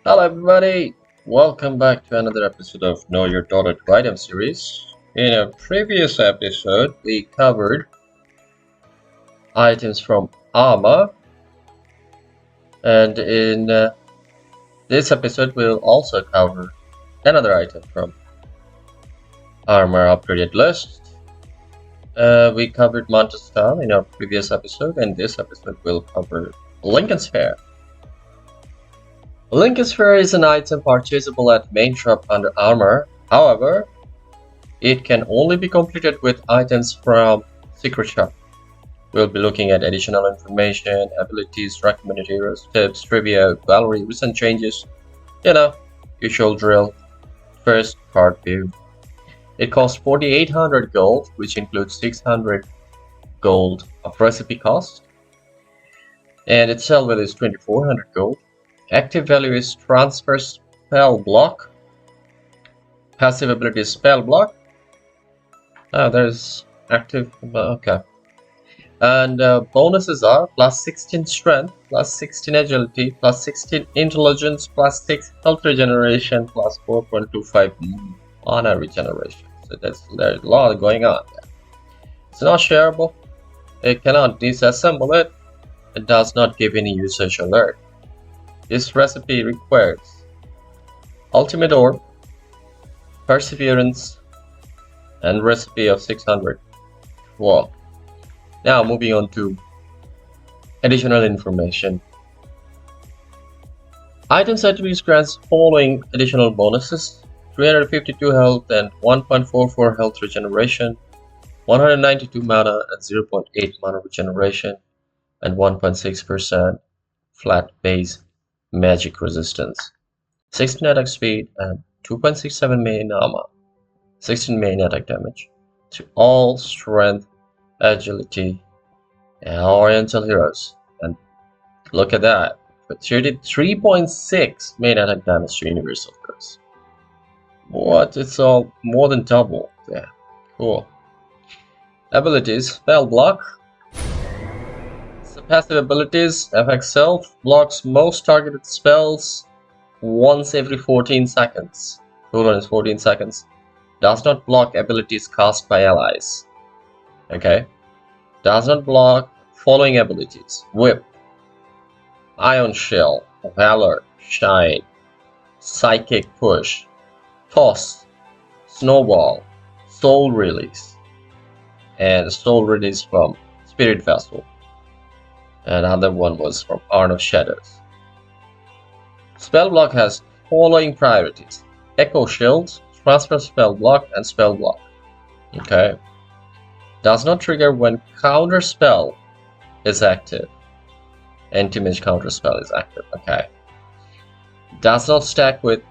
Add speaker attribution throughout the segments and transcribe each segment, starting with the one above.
Speaker 1: Hello everybody! Welcome back to another episode of Know Your Dollar to Item series. In a previous episode, we covered items from Armor, and in this episode we'll also cover another item from Armor upgraded list. We covered Montestan in our previous episode, and this episode we'll cover Lincoln Sphere. Lincoln Sphere is an item purchasable at main shop under Armor. However, it can only be completed with items from Secret Shop. We'll be looking at additional information, abilities, recommended heroes, tips, trivia, gallery, recent changes, usual drill. First, card view. It costs 4,800 gold, which includes 600 gold of recipe cost. And its sell value is 2,400 gold. Active value is transfer spell block. Passive ability is spell block. There's active, okay. And bonuses are plus 16 strength, plus 16 agility, plus 16 intelligence, plus 6 health regeneration, plus 4.25 mana regeneration. So there's a lot going on there. It's not shareable. It cannot disassemble it. It does not give any usage alert. This recipe requires Ultimate Orb, Perseverance, and recipe of 600. Wow. Now moving on to additional information. Items attributes grants following additional bonuses: 352 health and 1.44 health regeneration, 192 mana and 0.8 mana regeneration, and 1.6% flat base magic resistance, 16 attack speed, and 2.67 main armor, 16 main attack damage to all strength, agility, and oriental heroes. And look at that, with 33.6 main attack damage to universal heroes. What? It's all more than double. Yeah, cool. Abilities: spell block. Passive abilities: FX Self blocks most targeted spells once every 14 seconds. Cooldown is 14 seconds. Does not block abilities cast by allies. Okay. Does not block following abilities: Whip, Ion Shell, Valor, Shine, Psychic Push, Toss, Snowball, Soul Release, and Soul Release from Spirit Vessel. Another one was from Arn of Shadows. Spell block has following priorities: Echo Shield, Transfer Spell Block, and Spell Block. Okay. Does not trigger when counter spell is active. Anti-mage counter spell is active. Okay. Does not stack with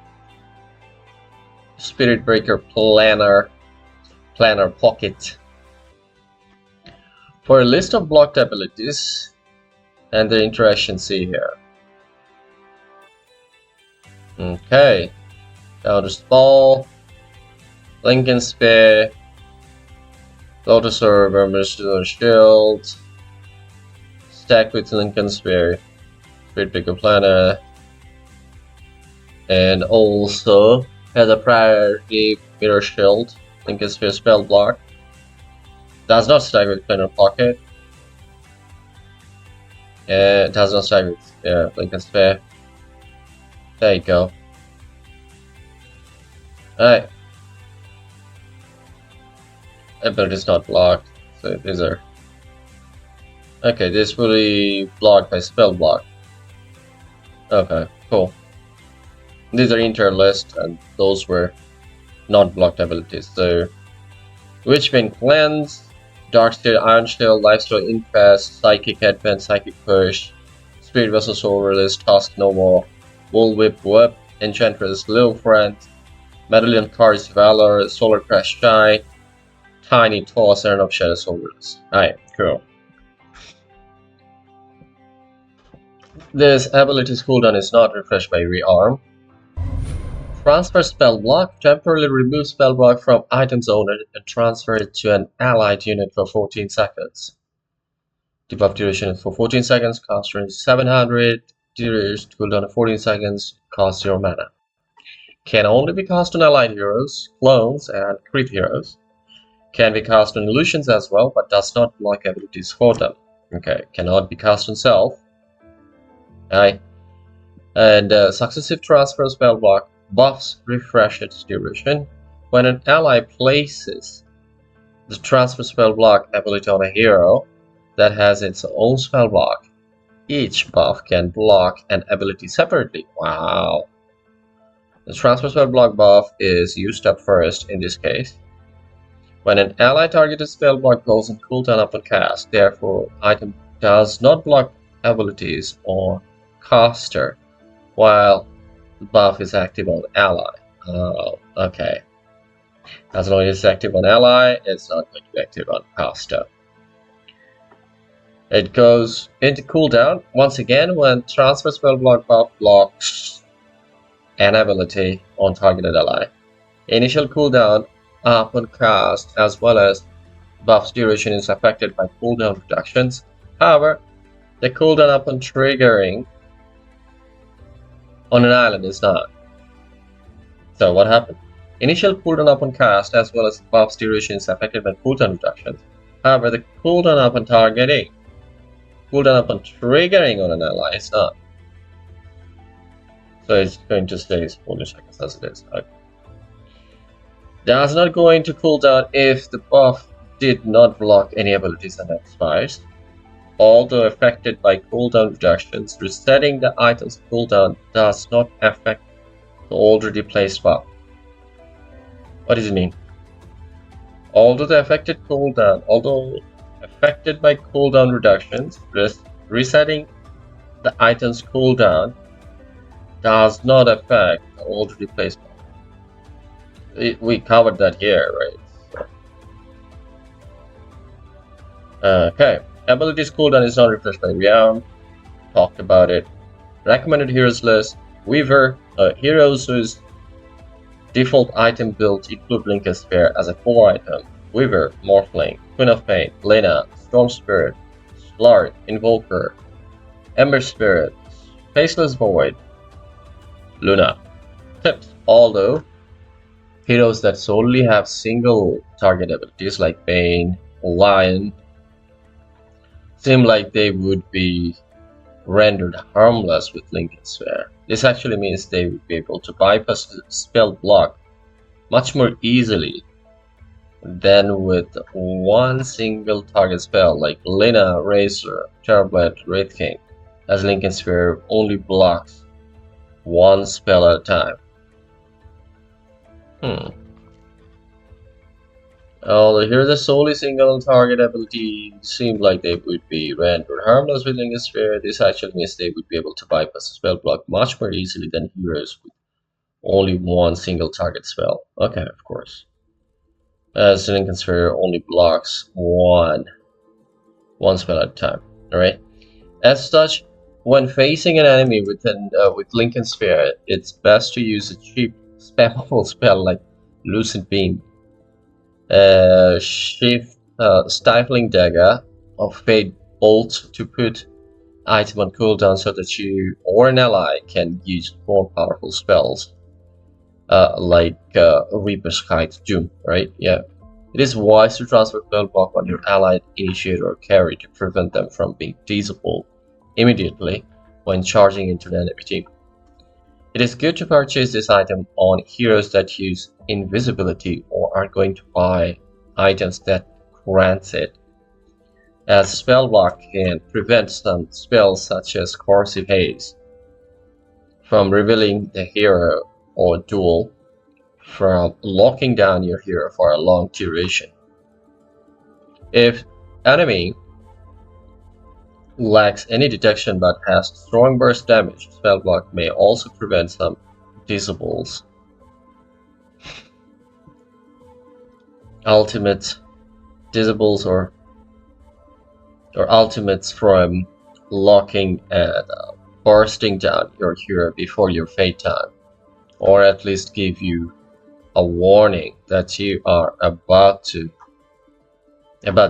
Speaker 1: Spirit Breaker Planner Pocket. For a list of blocked abilities and the interaction, see here. Okay. Counter Ball, Lincoln Sphere, Lotus Orb, Mercenary Shield, stack with Lincoln Sphere, Spirit Breaker Planner, and also has a priority Mirror Shield, Lincoln Sphere Spell Block. Does not stack with Planner Pocket. It does not stack with Lincoln Sphere. There you go. Alright. Ability is not blocked, so these are. Okay, this will be blocked by spell block. Okay, cool. These are inter list, and those were not blocked abilities. So, Witchbane Cleanse, Dark Steel, Iron Shield, Lifesteal Infest, Psychic Advance, Psychic Push, Spirit Vessel Soul Release, Task No More, Bullwhip Whip, Enchantress Little Friend, Medallion Cards Valor, Solar Crash Shine, Tiny Toss, Arn of Shadow Soul Release. Alright, cool. This ability's cooldown is not refreshed by rearm. Transfer Spell Block. Temporarily remove spell block from item's owner and transfer it to an allied unit for 14 seconds. Debuff duration is for 14 seconds, cost range 700, cooldown of 14 seconds, cost 0 mana. Can only be cast on allied heroes, clones, and creep heroes. Can be cast on illusions as well, but does not block abilities for them. Okay, cannot be cast on self. Aye. And successive transfer spell block buffs refresh its duration. When an ally places the transfer spell block ability on a hero that has its own spell block, each buff can block an ability separately. Wow. The transfer spell block buff is used up first in this case. When an ally targeted spell block goes on cooldown upon cast, therefore item does not block abilities on caster while the buff is active on ally. Oh, okay. As long as it's active on ally, it's not going to be active on caster. It goes into cooldown once again when transfer spell block buff blocks an ability on targeted ally. Initial cooldown upon cast as well as buff's duration is affected by cooldown reductions. However, the cooldown upon triggering on an island is not. So what happened? Initial cooldown upon cast as well as buff's duration is affected by cooldown reductions. However, the cooldown upon targeting, cooldown upon triggering on an ally is not. So it's going to stay 40 seconds as it is. Okay. Does not go into cooldown if the buff did not block any abilities and expires. Although affected by cooldown reductions, resetting the item's cooldown does not affect the already placed buff. What does it mean? Although affected by cooldown reductions, resetting the item's cooldown does not affect the already placed buff. We covered that here, right? So. Okay. Abilities cooldown is not refreshed by round. Talked about it. Recommended heroes list. Weaver. Heroes whose default item build include Lincoln Sphere as a core item. Weaver, Morphling, Queen of Pain, Lena, Storm Spirit, Slart, Invoker, Ember Spirit, Faceless Void, Luna. Tips. Although heroes that solely have single target abilities like Bane, Lion, seem like they would be rendered harmless with Lincoln Sphere. This actually means they would be able to bypass spell block much more easily than with one single target spell like Lena, Razor, Terrorblade, Wraith King, as Lincoln Sphere only blocks one spell at a time. Although here the solely single target ability seemed like they would be rendered harmless with Lincoln Sphere, this actually means they would be able to bypass the spell block much more easily than heroes with only one single target spell. Okay, of course. As Lincoln Sphere only blocks one spell at a time. Alright? As such, when facing an enemy with Lincoln Sphere, it's best to use a cheap spammable spell like Lucid Beam. Stifling Dagger or Fade Bolt to put item on cooldown so that you or an ally can use more powerful spells like Reaper's Kite Doom, right? Yeah. It is wise to transfer spell block on your allied initiator or carry to prevent them from being feasible immediately when charging into the enemy team. It is good to purchase this item on heroes that use invisibility or are going to buy items that grants it, as spell block can prevent some spells such as Corrosive Haze from revealing the hero or duel from locking down your hero for a long duration. If enemy lacks any detection but has strong burst damage, spell block may also prevent some disables. Ultimate disables or ultimates from locking and bursting down your hero before your fate time, or at least give you a warning that you are about to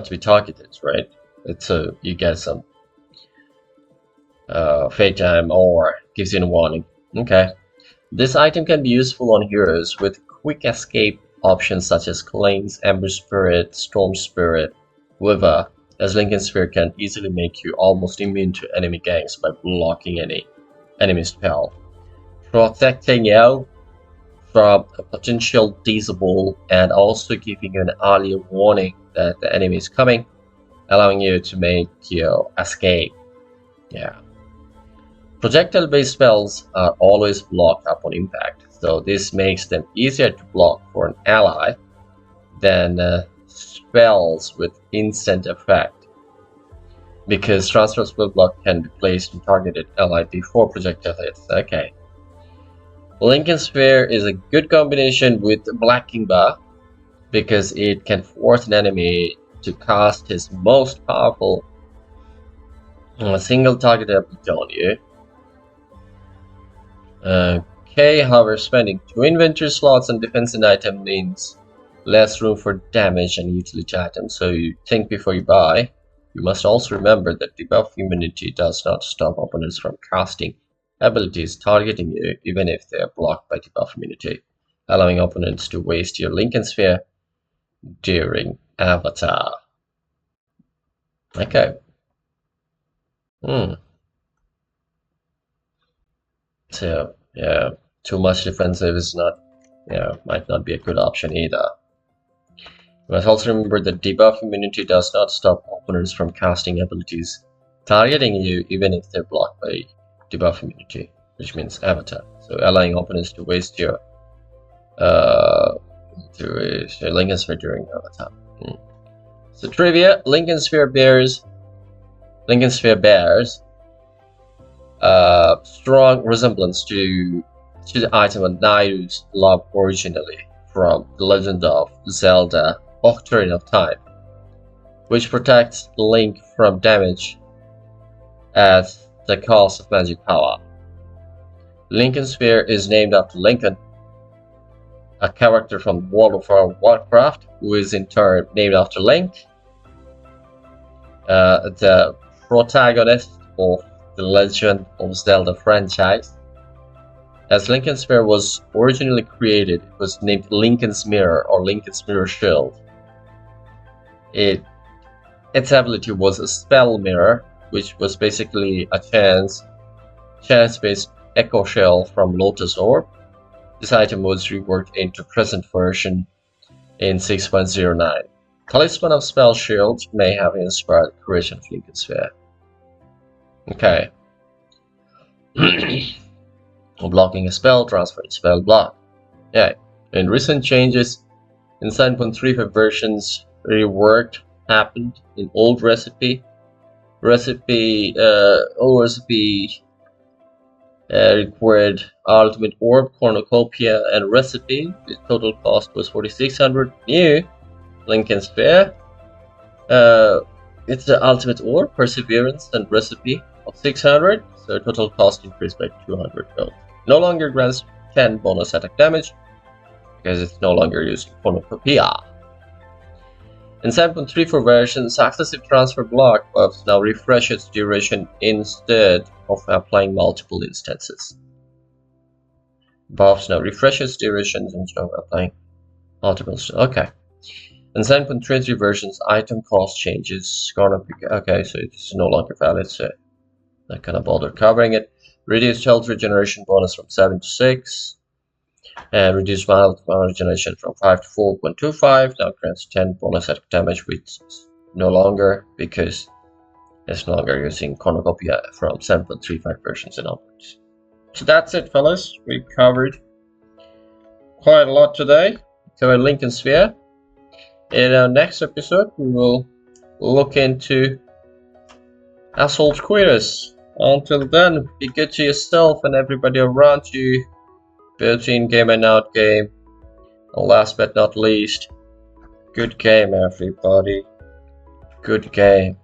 Speaker 1: be targeted, right? You get some fake time, or gives you a warning. Okay. This item can be useful on heroes with quick escape options such as Claims, Ember Spirit, Storm Spirit, Wither, as Lincoln Sphere can easily make you almost immune to enemy ganks by blocking any enemy spell, protecting you from a potential disable and also giving you an earlier warning that the enemy is coming, allowing you to make your escape. Yeah. Projectile-based spells are always blocked upon impact, so this makes them easier to block for an ally than spells with instant effect, because transfer spell block can be placed on targeted ally before projectile hits. Okay. Lincoln Sphere is a good combination with Black Kingba because it can force an enemy to cast his most powerful single target ability on you. Okay, however, spending 2 inventory slots on defensive item means less room for damage and utility items, so you think before you buy. You must also remember that debuff immunity does not stop opponents from casting abilities targeting you, even if they are blocked by debuff immunity, allowing opponents to waste your Lincoln Sphere during Avatar. Okay. So, yeah, too much defensive is not, might not be a good option either. You must also remember that debuff immunity does not stop opponents from casting abilities targeting you, even if they're blocked by debuff immunity, which means Avatar. So allowing opponents to waste your Lincoln Sphere during Avatar. So trivia: Lincoln Sphere bears strong resemblance to the item Nairu's love originally from The Legend of Zelda: Ocarina of Time, which protects Link from damage at the cost of magic power. Lincoln Sphere is named after Lincoln, a character from World of Warcraft, who is in turn named after Link, the protagonist of the Legend of Zelda franchise. As Lincoln Sphere was originally created, it was named Lincoln's Mirror or Lincoln's Mirror Shield. Its ability was a spell mirror, which was basically a chance-based echo shell from Lotus Orb. This item was reworked into present version in 6.09. Talisman of Spell Shield may have inspired the creation of Lincoln Sphere. Okay. Blocking a spell, transferring spell block. Yeah. In recent changes in 7.35 versions, reworked happened in old recipe required Ultimate Orb, Cornucopia, and Recipe. The total cost was 4,600. New Lincoln Sphere. It's the Ultimate Orb, Perseverance, and Recipe of 600. So total cost increased by 200 gold. No longer grants 10 bonus attack damage because it's no longer using Cornucopia. In 7.34 version, successive transfer block buffs now refresh its duration instead of applying multiple instances. Buffs now refresh its duration instead of applying multiple instances. Okay. In 7.33 versions, item cost changes. Okay, so it's no longer valid, so not gonna bother covering it. Reduced health regeneration bonus from 7 to 6. And reduced mild regeneration from 5 to 4.25. Now grants 10 bonus attack damage, which is no longer because it's no longer using Cornucopia from 7.35 versions and onwards. So that's it, fellas. We covered quite a lot today. Covered Lincoln Sphere. In our next episode, we will look into Assault Quiris. Until then, be good to yourself and everybody around you, both in game and out game. And last but not least, good game, everybody. Good game.